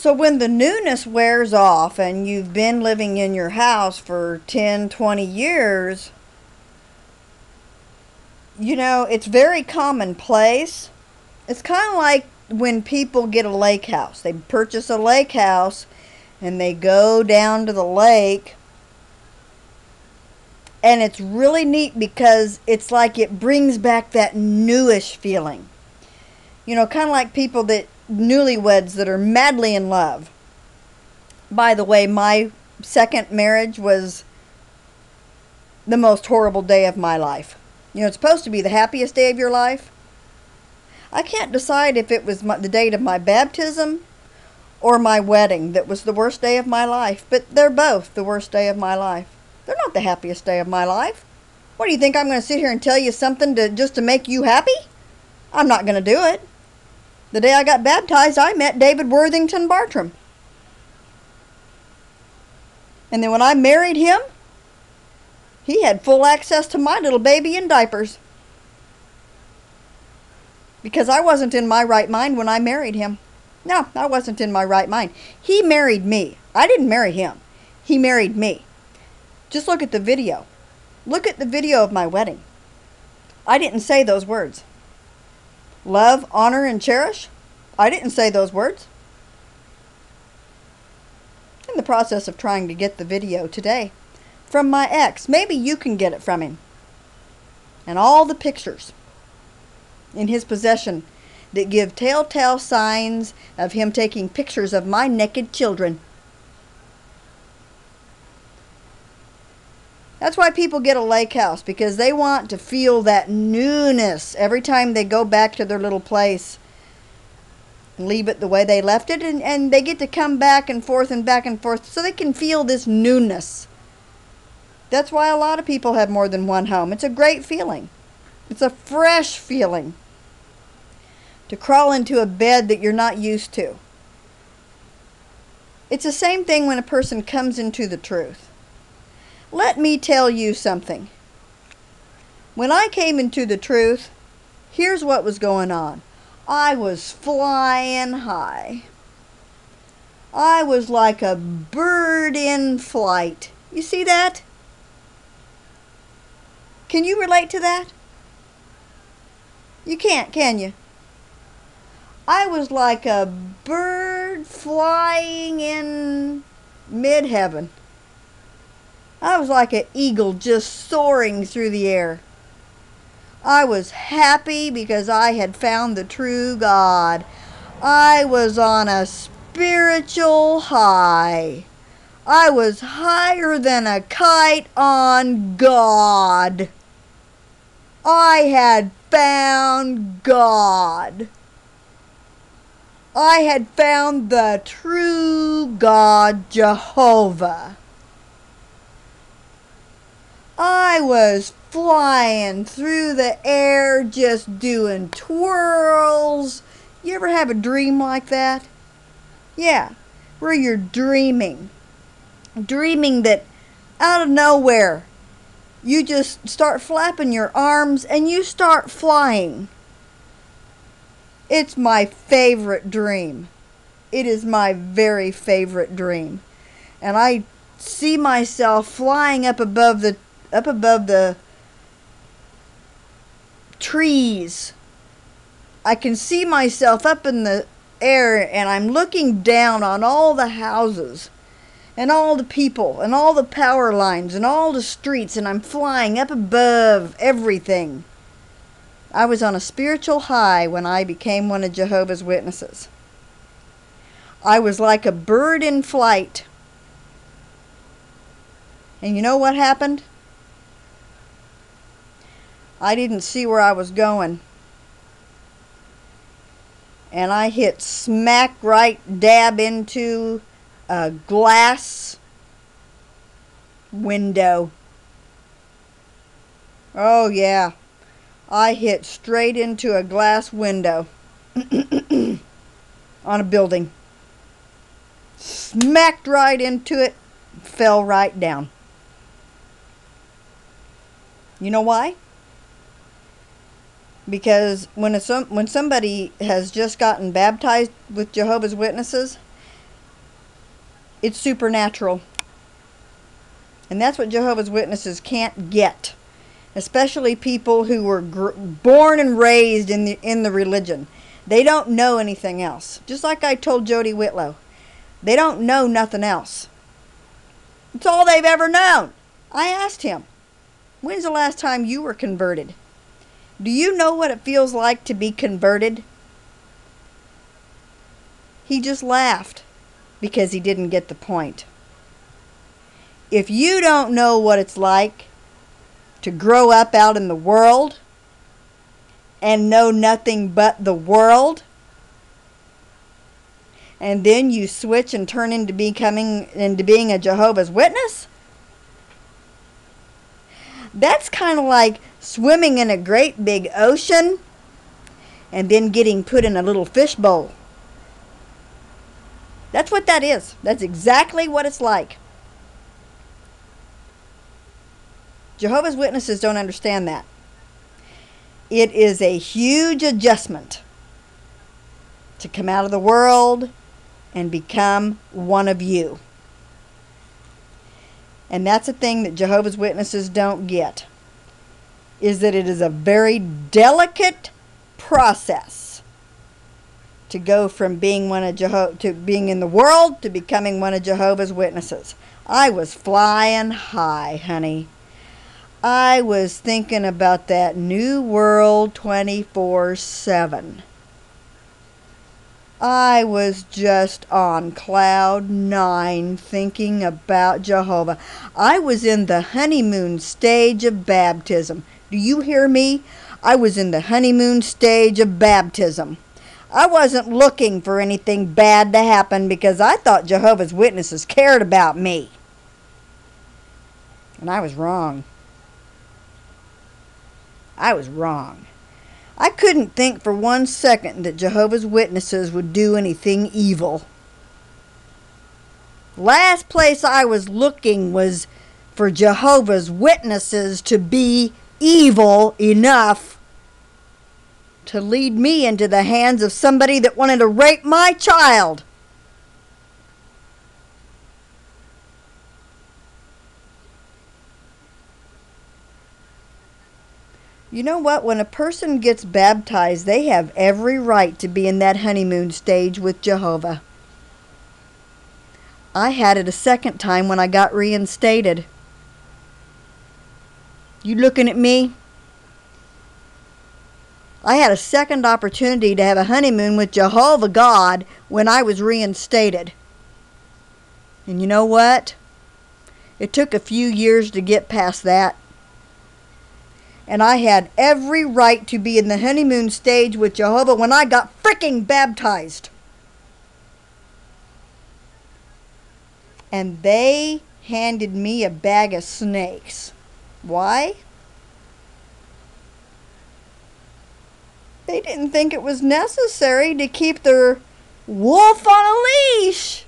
So when the newness wears off and you've been living in your house for 10, 20 years, you know, it's very commonplace. It's kind of like when people get a lake house. They purchase a lake house and they go down to the lake. And it's really neat because it's like it brings back that newish feeling. You know, kind of like people that, newlyweds that are madly in love. By the way, my second marriage was the most horrible day of my life. You know, it's supposed to be the happiest day of your life. I can't decide if it was the date of my baptism or my wedding that was the worst day of my life. But they're both the worst day of my life. They're not the happiest day of my life. What do you think, I'm going to sit here and tell you something just to make you happy? I'm not going to do it. The day I got baptized, I met David Worthington Bartram. And then when I married him, he had full access to my little baby in diapers. Because I wasn't in my right mind when I married him. No, I wasn't in my right mind. He married me. I didn't marry him. He married me. Just look at the video. Look at the video of my wedding. I didn't say those words. Love, honor, and cherish? I didn't say those words. In the process of trying to get the video today from my ex. Maybe you can get it from him. And all the pictures in his possession that give telltale signs of him taking pictures of my naked children. That's why people get a lake house, because they want to feel that newness every time they go back to their little place and leave it the way they left it, and they get to come back and forth so they can feel this newness. That's why a lot of people have more than one home. It's a great feeling. It's a fresh feeling to crawl into a bed that you're not used to. It's the same thing when a person comes into the truth. Let me tell you something. When I came into the truth, here's what was going on. I was flying high. I was like a bird in flight. You see that? Can you relate to that? You can't, can you? I was like a bird flying in mid-heaven. I was like an eagle just soaring through the air. I was happy because I had found the true God. I was on a spiritual high. I was higher than a kite on God. I had found God. I had found the true God, Jehovah. I was flying through the air just doing twirls. You ever have a dream like that? Yeah, where you're dreaming. Dreaming that out of nowhere you just start flapping your arms and you start flying. It's my favorite dream. It is my very favorite dream. And I see myself flying up above the trees. I can see myself up in the air, and I'm looking down on all the houses and all the people and all the power lines and all the streets, and I'm flying up above everything. I was on a spiritual high when I became one of Jehovah's Witnesses. I was like a bird in flight. And you know what happened? I didn't see where I was going. And I hit smack right dab into a glass window. Oh yeah. I hit straight into a glass window on a building. Smacked right into it, fell right down. You know why? Because when somebody has just gotten baptized with Jehovah's Witnesses, It's supernatural. And that's what Jehovah's Witnesses can't get. Especially people who were born and raised in the religion. They don't know anything else. Just like I told Jody Whitlow. They don't know nothing else. It's all they've ever known. I asked him, when's the last time you were converted? Do you know what it feels like to be converted? He just laughed because he didn't get the point. If you don't know what it's like to grow up out in the world and know nothing but the world, and then you switch and turn into being a Jehovah's Witness, that's kind of like swimming in a great big ocean and then getting put in a little fish bowl. That's what that is. That's exactly what it's like. Jehovah's Witnesses don't understand that. It is a huge adjustment to come out of the world and become one of you. And that's a thing that Jehovah's Witnesses don't get, is that it is a very delicate process to go from being being in the world to becoming one of Jehovah's Witnesses. I was flying high, honey. I was thinking about that new world 24/7. I was just on cloud 9 thinking about Jehovah. I was in the honeymoon stage of baptism. Do you hear me? I was in the honeymoon stage of baptism. I wasn't looking for anything bad to happen because I thought Jehovah's Witnesses cared about me. And I was wrong. I was wrong. I couldn't think for 1 second that Jehovah's Witnesses would do anything evil. Last place I was looking was for Jehovah's Witnesses to be evil enough to lead me into the hands of somebody that wanted to rape my child. You know what? When a person gets baptized, they have every right to be in that honeymoon stage with Jehovah. I had it a second time when I got reinstated. You looking at me? I had a second opportunity to have a honeymoon with Jehovah God when I was reinstated. And you know what? It took a few years to get past that. And I had every right to be in the honeymoon stage with Jehovah when I got freaking baptized. And they handed me a bag of snakes. Why? They didn't think it was necessary to keep their wolf on a leash.